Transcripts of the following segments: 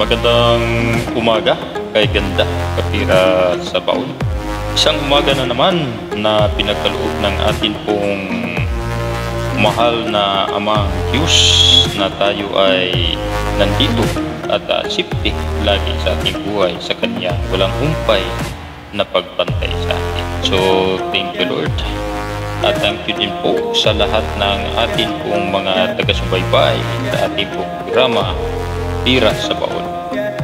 Magandang umaga kay ganda kapira sa baon. Isang umaga na naman na pinagkaloob ng atin pong mahal na Amang Diyos na tayo ay nandito at safety lagi sa ating buhay sa Kanya. Walang humpay na pagbantay sa atin. So, thank you Lord. At thank you din po sa lahat ng atin pong mga taga-subaybay sa ating pong programa Pira sa Baon.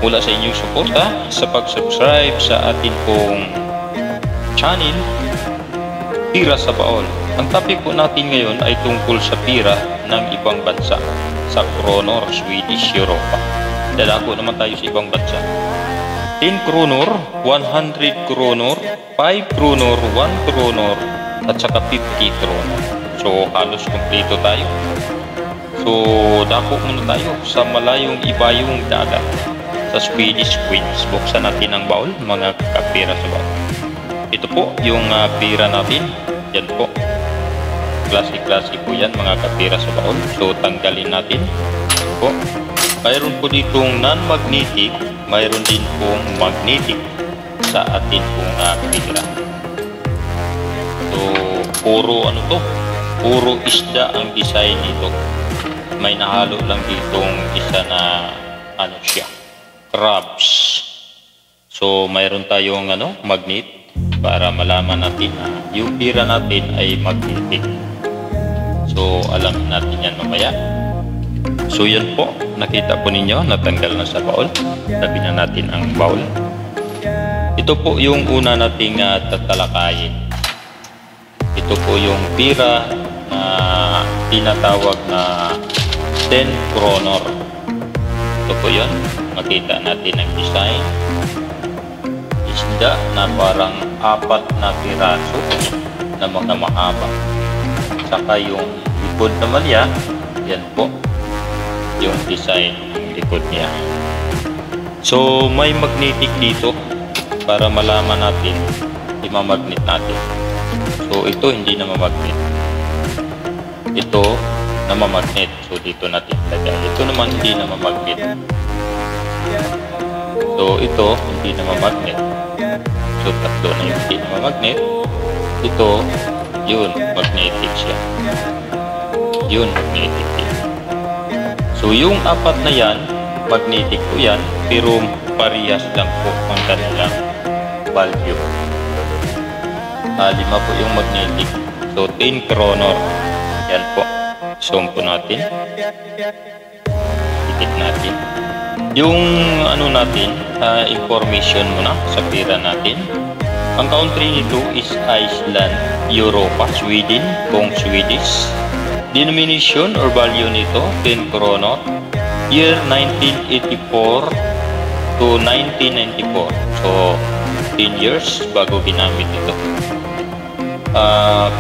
Mula sa inyong suporta sa pag-subscribe sa atin pong channel Pira sa Baon. Ang topic po natin ngayon ay tungkol sa pira ng ibang bansa sa kronor, Swedish, Europa. Dalako naman tayo sa ibang bansa. 10 kronor, 100 kronor, 5 kronor, 1 kronor, at saka 50 kronor. So halos kumpleto tayo. So dako muna tayo sa malayong ibayong dagat sa Swedish Queens. Buksan natin ang baul, mga kapira sa baul. Ito po yung pira natin. Yan po. Klase-klase po yan, mga kapira sa baul. So tanggalin natin. Po. Mayroon po ditong non-magnetic, mayroon din pong magnetic sa atin pong pira. So puro ano to? Puro isda ang design nito. May nahalo lang ditong isa na ano siya, crabs. So mayroon tayong magnet para malaman natin na yung pira natin ay magnetic. So alamin natin yan mamaya. So yan po, nakita po ninyo, natanggal na sa baul. Tabi na natin ang baul. Ito po yung una nating tatalakayin. Ito po yung pira na tinatawag na 10 kronor. Ito po yun. Makita natin ang design. Isda na parang 4 na piraso na mga mahaba. Saka yung likod naman niya, yan po yung design ng likod niya. So may magnetic dito para malaman natin, imamagnet natin. So ito hindi na mamagnet. Ito na mamagnet. So dito natin lagay. Ito naman hindi na mamagnet. So ito hindi na mamagnet. So tatlo na yung hindi na mamagnet. Ito, yun, magnetic siya. Yun, magnetic din. So yung 4 na yan, magnetic po yan, pero parehas lang po ang kanilang value. 5 po yung magnetic. So 10 kronor. Yan po. Zoom po natin. Itik natin. Yung natin, information muna sa pira natin. Ang country nito is Iceland, Europa, Sweden, kung Swedish. Denomination or value nito, 10 kronor. Year 1984 to 1994. So 10 years bago ginamit ito.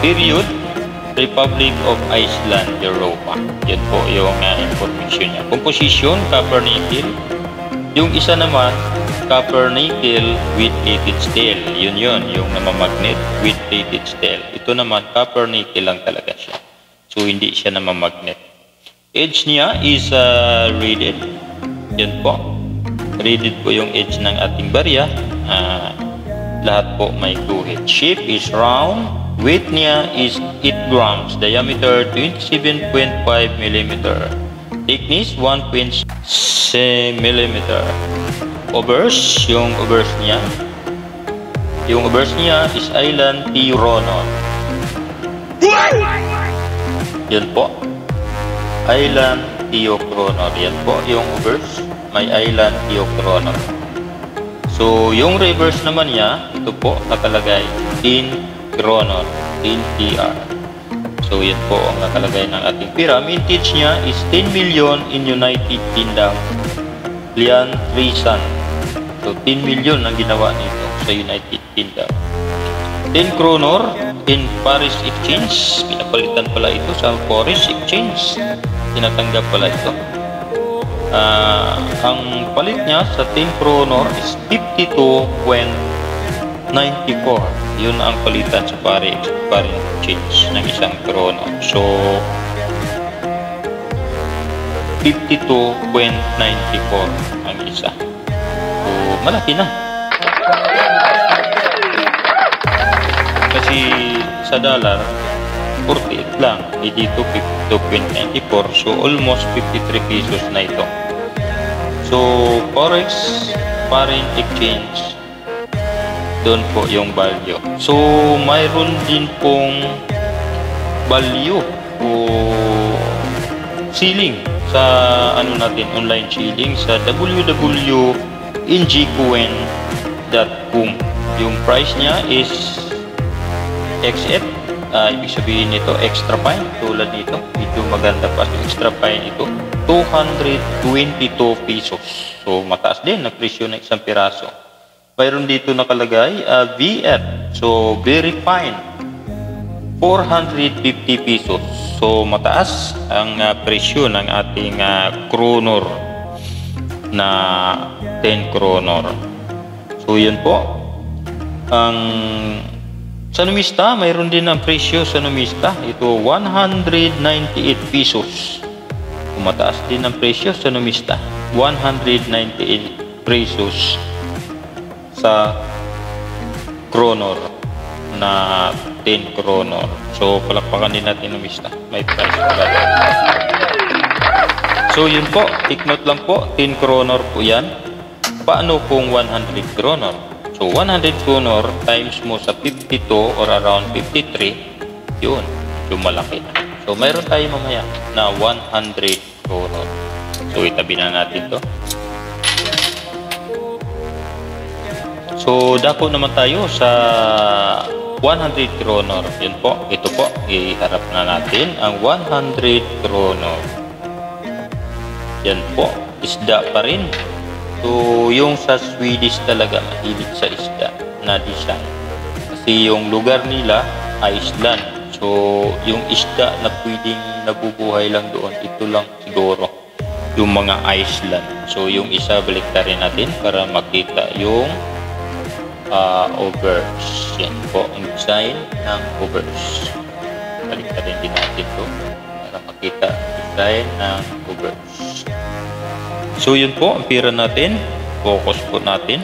Period, Republic of Iceland, Europa. Yan po yung information niya. Composition, copper nickel. Yung isa naman, copper nickel with plated steel. Yun, yung namamagnet with plated steel. Ito naman, copper nickel lang talaga siya. So hindi siya namamagnet. Edge niya is rated. Yan po. Rated po yung edge ng ating barya. Lahat po may guhit. Shape is round. Weight niya is 8 grams. Diameter 27.5 mm. Thickness 1.6 mm. Obverse, yung obverse niya. Yung obverse niya is Island Tironon. Yan po. Island Tiokronor. Yan po yung obverse. May Island Tiokronor. So yung reverse naman niya, ito po nakalagay in kronor, in TR. So yan po ang nakalagay ng ating pira. Mintage niya is 10 million in United Kingdom. Lian Treason. So 10 million ang ginawa nito sa United Kingdom. 10 kronor in Paris Exchange. Pinapalitan pala ito sa Paris Exchange. Tinatanggap pala ito. Ang palit niya sa 10 kronor is 52.94. Yun ang palitan sa Paris Exchange ng isang kronor. So 52.94 ang isa. So, malaki na. Kasi sa dollar, 48 lang. E dito, 52.94. So, almost 53 pesos na ito. So, Forex, foreign exchange, doon po yung value. So, mayroon din pong value o ceiling sa ano natin, online ceiling sa www.ngcoin.com. Yung price niya is XF, ibig sabihin nito extra fine, tulad nito, medyo maganda pa yung extra fine ito, 222 pesos. So mataas din na presyo ng isang piraso. Mayroon dito nakalagay VF, so very fine, 450 pesos. So mataas ang presyo ng ating kronor na 10 kronor. So yun po ang sa numista. Mayroon din ang presyo sa numista, ito 198 pesos. Mataas din ang presyo sa numista, 198 pesos sa kronor na 10 kronor. So palakpakan din natin numista, may price pala. So yun po, take note lang po, 10 kronor po yan. Paano kung 100 kronor? So 100 kronor times mo sa 52 or around 53, yun, yung malaki na. So mayroon tayo mamaya na 100 kronor. So itabi na natin to. So dako naman tayo sa 100 kronor. Yun po, ito po, iharap na natin ang 100 kronor. Yan po, isda pa rin. So yung sa Swedish talaga mahilig sa isda na design. Kasi yung lugar nila, Iceland. So yung isda na pwedeng nabubuhay lang doon, ito lang siguro yung mga Iceland. So yung isa baliktarin natin para makita yung overs. Yan po ang design ng overs. Baliktarin din natin ito para makita ang design ng overs. So yun po ang pira natin. Focus po natin.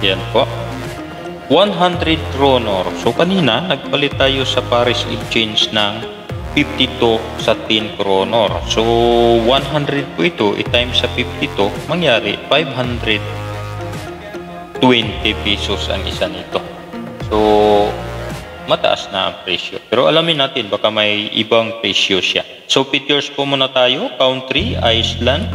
Yan po, 100 kronor. So kanina nagpalit tayo sa Paris Exchange ng 52 sa 10 kronor. So 100 po ito, i-times sa 52, mangyari 520 pesos ang isa nito. So mataas na ang presyo. Pero alamin natin, baka may ibang presyo siya. So pictures po muna tayo. Country, Iceland.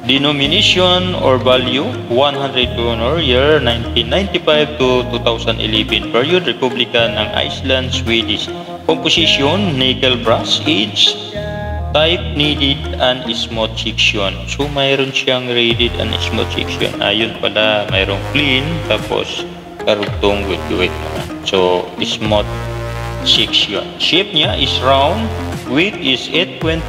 Denomination or value, 100 kronor. Year, 1995 to 2011. Period, Republika ng Iceland, Swedish. Composition, nickel brass. Age, type, needed and smooth section. So mayroon siyang rated and smooth section. Ayun pala, mayroong clean, tapos karugtong with weight naman. So smooth section. Shape niya is round. Weight is 8.5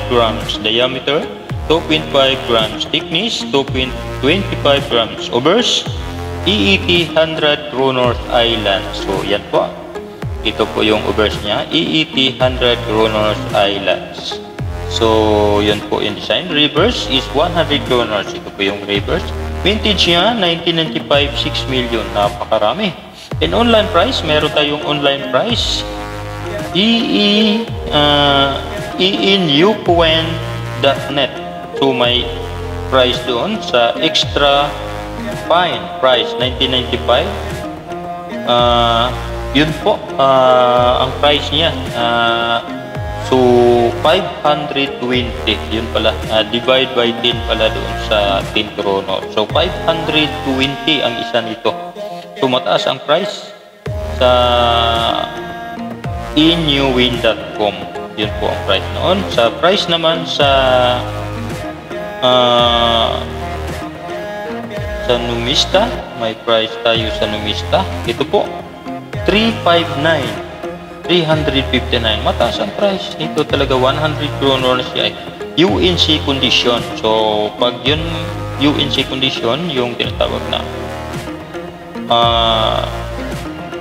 grams. Diameter 2.5 grams. Thickness 2.25 grams. Overs EET 100 Kronor Island. So yan po, ito po yung overs niya, EET 100 Kronor Islands. So yan po yung design. Reverse is 100 kronor. Ito po yung reverse. Vintage niya 1995, 6 million. Napakarami. And online price, meron tayong online price, EENUcoin.net. So may price doon sa extra fine price 1995. Yun po ang price niya. So 520, yun pala, divide by 10 pala doon sa 10 kronor. So 520 ang isa nito. So mataas ang price sa inewin.com. Yun po ang price noon. Sa price naman sa Numista, may price tayo sa Numista. Ito po 359. Mataas ang price nito talaga, 100 kronor na siya. UNC condition. So pag yun UNC condition, yung tinatawag na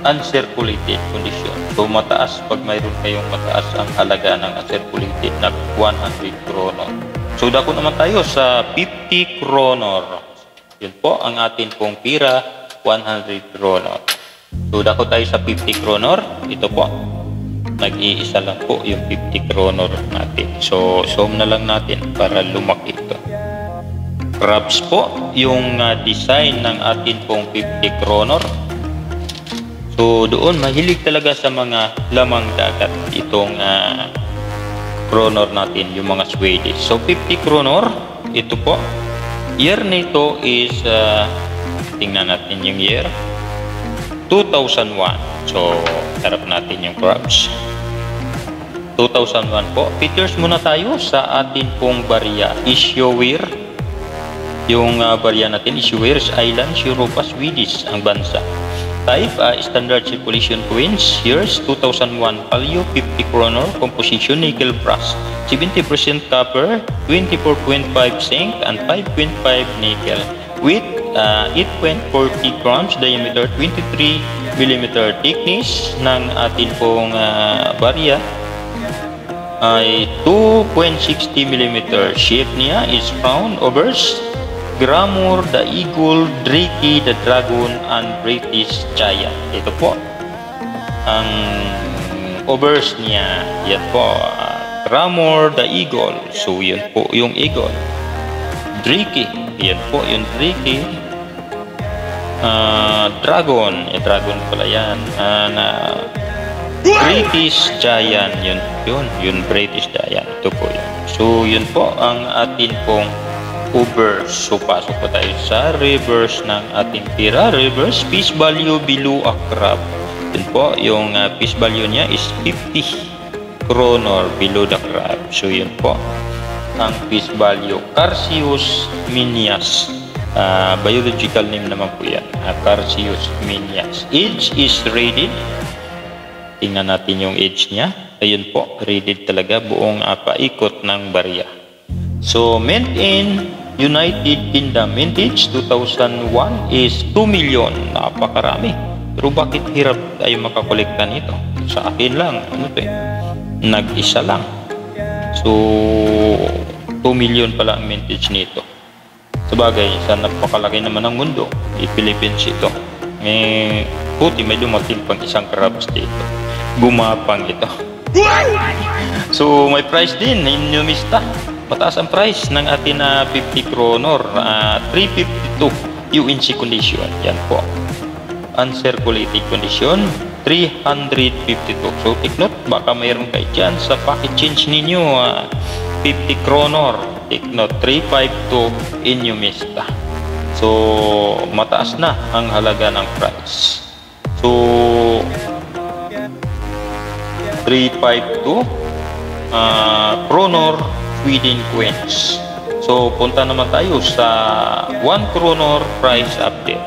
uncirculated condition. So mataas pag mayroon kayong mataas ang halaga ng uncirculated na 100 kronor. So dako naman tayo sa 50 kronor. Yun po ang atin pong pira, 100 kronor. So dako tayo sa 50 kronor. Ito po, nag-iisa lang po yung 50 kronor natin. So zoom na lang natin para lumaki ito. Crabs po yung design ng atin pong 50 kronor. So doon mahilig talaga sa mga lamang dagat itong kronor natin, yung mga Swedish. So 50 kronor, ito po. Year nito is, tingnan natin yung year, 2001. So harap natin yung crabs. 2001 po. Features muna tayo sa atin pong barya. Issuer. Yung barya natin, Issuer Island, Europa, Swedish ang bansa. Type, standard circulation coins. Years, 2001. Value, 50 kronor. Composition, nickel brass. 70% copper, 24.5 zinc, and 5.5 nickel. Weight, 8.40 grams. Diameter, 23 mm. Thickness ng atin pong barya ay 2.60 mm. Shape niya is round, obverse, Gramor, the Eagle, Drake, the Dragon, and British Giant. Ito po ang obverse niya. Yan po, Gramor, the Eagle. So yun po yung Eagle. Drake, yan po yung Drake. Dragon, Dragon pala yan. British Giant, yun British Giant. Ito po yun. So yun po ang atin pong obverse. So pasok po tayo sa reverse ng ating pira. Reverse, piece value below a crab. Yun po, yung piece value niya is 50 kronor below the crab. So yun po ang piece value. Carcius minias. Biological name naman po yan. Carcius minias. Age is rated. Tingnan natin yung age niya. Ayun po, rated talaga buong paikot ng barya. So mint in United Kingdom, mintage 2001 is 2 million. Napakarami. Pero bakit hirap tayo makakolekta nito? Sa akin lang, nag-isa lang. So 2 million pala ang mintage nito. Sabagay, sa napakalaki naman ng mundo, Philippines ito. Puti may dumating pang isang crabs dito. Gumapang ito. So may price din, Numista. Mataas ang price ng atin na 50 kronor, 352 UNC condition. Yan po. Uncirculated condition, 352. So take note, baka mayroon kayo dyan sa packet change ninyo, 50 kronor. Take note, 352 in Numista. So mataas na ang halaga ng price. So 352 kronor Sweden coins. So punta naman tayo sa 1 kronor price update.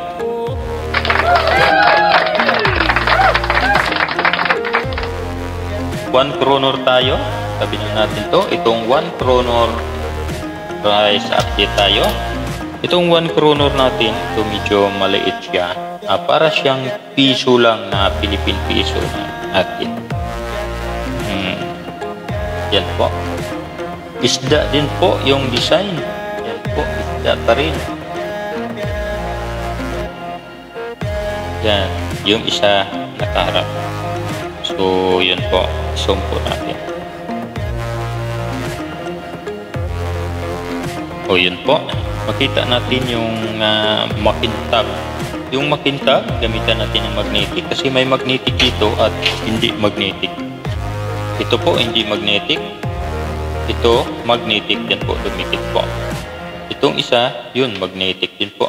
One kronor tayo. Sabi natin to. Itong 1 kronor price update tayo. Itong 1 kronor natin, ito medyo maliit siya. Para siyang piso lang na Philippine piso na atin. Yan po. Isda din po yung design. Yan po, isda pa rin. Yan, yung isa nakaharap. So, yun po. Zoom po natin. O, yun po. Makita natin yung makintab. Yung makintab, gamitan natin yung magnetic kasi may magnetic dito at hindi magnetic. Ito po, hindi magnetic. Ito, magnetic din po, dumikit po. Itong isa, yun, magnetic din po.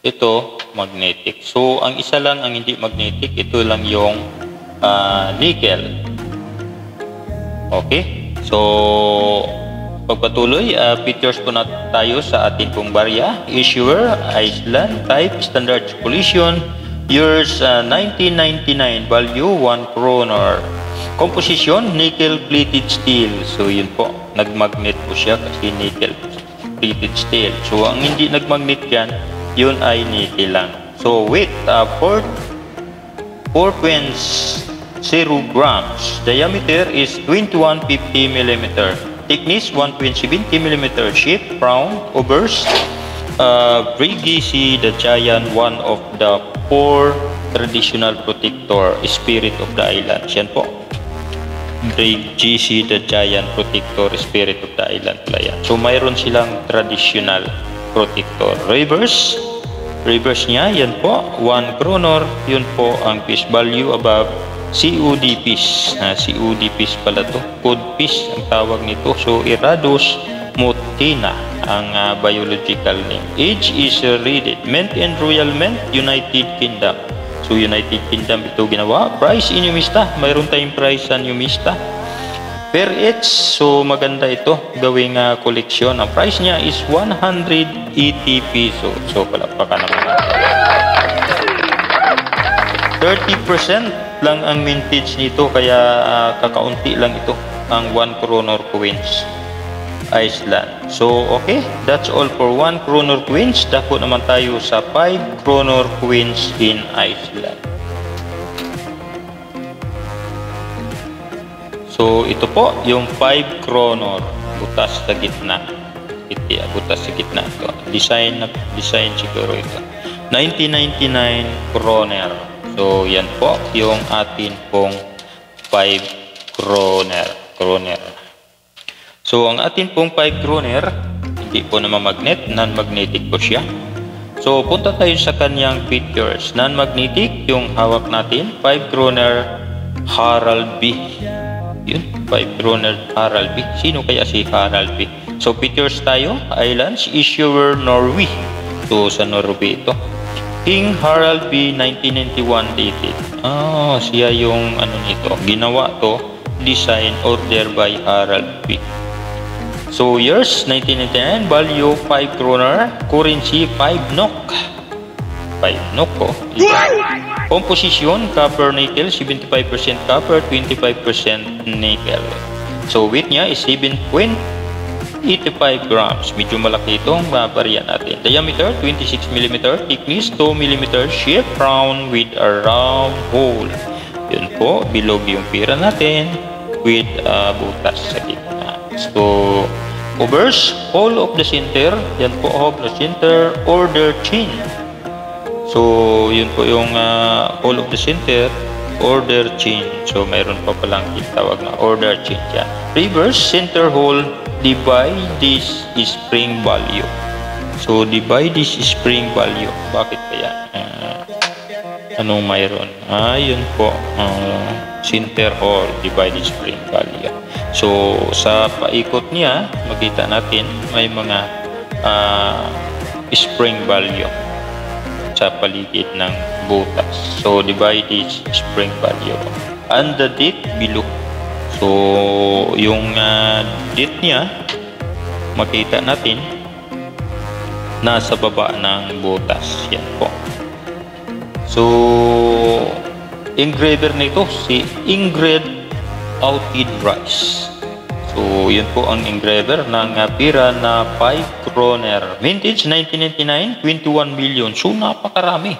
Ito, magnetic. So, ang isa lang ang hindi magnetic, ito lang yung nickel. Okay? So, pagpatuloy, features po na tayo sa ating pong barya. Issuer, Iceland, type, standard circulation, years 1999, value 1 kronor. Composition, nickel plated steel. So yun po, nagmagnet po siya kasi nickel plated steel. So ang hindi nagmagnet yan, yun ay nickel lang. So weight, 4.0 grams. Diameter is 2150 mm. Thickness, 1.70 mm. Shape, round, obverse. Brigisi the Giant, one of the 4 traditional protector spirit of the islands. Yan po. Brigisi the Giant, protector spirit of the island pala yan. So mayroon silang traditional protector. Reverse niya, yan po, 1 kronor, yun po ang piece value above COD piece. COD piece pala to, code piece ang tawag nito. So Irados mutina ang biological name. Age is read Mint and Royal Mint, United Kingdom. So United Kingdom ito ginawa. Price in Numista, mayroon tayong price sa Numista per each. So maganda ito gawing koleksyon. Ang price niya is 180 peso. So palakpakan naman natin. 30% lang ang mintage nito, kaya kakaunti lang ito ang 1 kronor coins Iceland. So okay, that's all for 1 kronor coins. Dako naman tayo sa 5 kronor coins in Iceland. So ito po yung 5 kronor, butas sa gitna. Butas sa gitna ito. Design siguro ito. 1999 kroner. So yan po yung atin pong 5 kroner. So ang atin pong 5 kroner, hindi po naman magnet, non-magnetic po siya. So punta tayo sa kanyang features. Non-magnetic yung hawak natin, 5 kroner Harald B. Yun, 5 kroner Harald B. Sino kaya si Harald B? So features tayo, islands, issuer Norway. So sa Norway ito. King Harald B, 1991 dated. Siya yung ano nito. Ginawa to, design, order by Harald B. So years, 1999, value 5 kroner, currency 5 NOK. 5 NOK ko. Composition, copper nickel, 75% copper, 25% nickel. So weight niya is 7.85 grams. Medyo malaki itong babarian natin. Diameter, 26 mm. Thickness, 2 mm. Shape, round with a round hole. Yun po, bilog yung pira natin with butas sa gitna. So, overs, hole of the center. Yan po, hole of the center, order chain. So, yun po yung hole of the center, order chain. So, mayroon pa palang tawag na order chain yan. Reverse, center hole, divide this spring value. So, divide this spring value. Bakit kaya? Anong mayroon? Yun po. Center hole, divide this spring value. So, sa paikot niya, makita natin may mga spring value sa paligid ng butas. So, divide this spring value. And the date below. So, yung date niya, makita natin nasa baba ng butas. Yan po. So, engraver nito si Ingrid Outed Rice. So, yun po ang engraver ng pira na 5 kroner. Vintage 1999, 21 million. So, napakarami.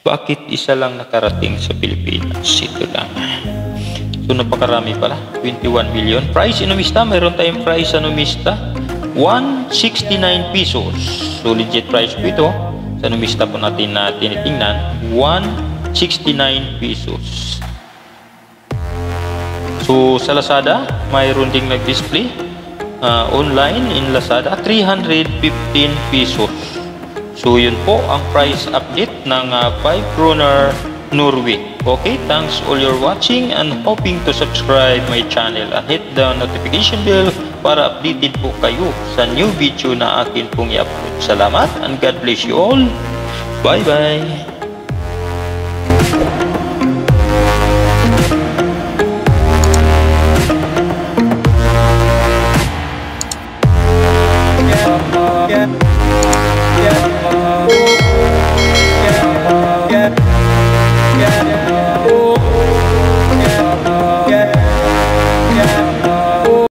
Bakit isa lang nakarating sa Pilipinas? Ito lang. So, napakarami pala. 21 million. Price in Numista, mayroon tayong price sa Numista. 169 pesos. So, legit price po ito. Sa Numista po natin na tinitingnan, 169 pesos. So, sa Lazada, mayroon ding nag-display. Online in Lazada, 315 pesos. So, yun po ang price update ng 5 kroner Norway. Okay, thanks all you're watching and hoping to subscribe my channel and hit the notification bell para updated po kayo sa new video na akin pong i-upload. Salamat and God bless you all. Bye-bye.